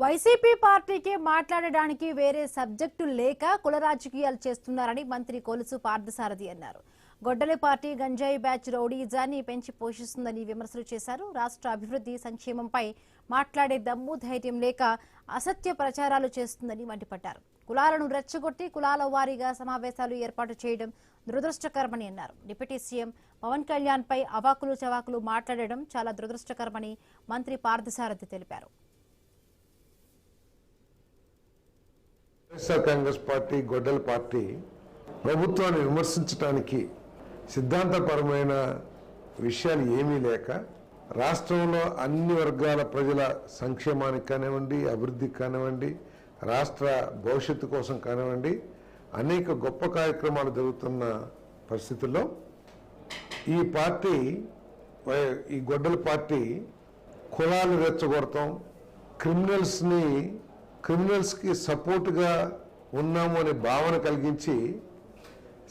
YCP పార్టీకి మాట్లాడడానికి వేరే సబ్జెక్టు లేక కుల రాజకీయాలు చేస్తున్నారని మంత్రి కొలుసు పార్థసారథి అన్నారు. గొడ్డలి పార్టీ గంజాయి బ్యాచ్ రౌడీజాన్ని పెంచి పోషిస్తుందని విమర్శలు చేశారు. రాష్ట్ర అభివృద్ధి సంక్షేమంపై మాట్లాడే దమ్ము ధైర్యం లేక అసత్య ప్రచారాలు చేస్తుందని మండిపడ్డారు. కులాలను రెచ్చగొట్టి కులాల వారీగా సమావేశాలు ఏర్పాటు చేయడం దురదృష్టకరమని అన్నారు. డిప్యూటీ సీఎం పవన్ కళ్యాణ్ పై అవాకులు చవాకులు మాట్లాడడం చాలా దురదృష్టకరమని మంత్రి పార్థసారథి తెలిపారు. వైఎస్ఆర్ కాంగ్రెస్ పార్టీ గొడ్డల పార్టీ ప్రభుత్వాన్ని విమర్శించడానికి సిద్ధాంతపరమైన విషయాలు ఏమీ లేక రాష్ట్రంలో అన్ని వర్గాల ప్రజల సంక్షేమానికి కానివ్వండి, అభివృద్ధికి కానివ్వండి, రాష్ట్ర భవిష్యత్తు కోసం కానివ్వండి, అనేక గొప్ప కార్యక్రమాలు జరుగుతున్న పరిస్థితుల్లో ఈ గొడ్డల పార్టీ కులాలు రెచ్చగొడతాం, క్రిమినల్స్కి సపోర్ట్గా ఉన్నాము అనే భావన కలిగించి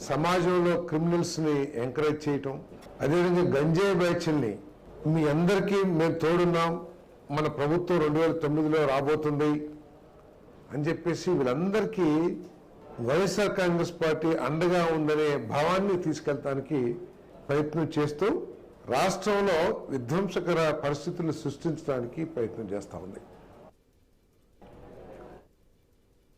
సమాజంలో క్రిమినల్స్ని ఎంకరేజ్ చేయటం, అదేవిధంగా గంజాయి బ్యాచ్ల్ని మీ అందరికీ మేము తోడున్నాం, మన ప్రభుత్వం 2009లో రాబోతుంది అని చెప్పేసి వీళ్ళందరికీ వైఎస్ఆర్ కాంగ్రెస్ పార్టీ అండగా ఉందనే భావాన్ని తీసుకెళ్తానికి ప్రయత్నం చేస్తూ రాష్ట్రంలో విధ్వంసకర పరిస్థితులను సృష్టించడానికి ప్రయత్నం చేస్తూ ఉంది.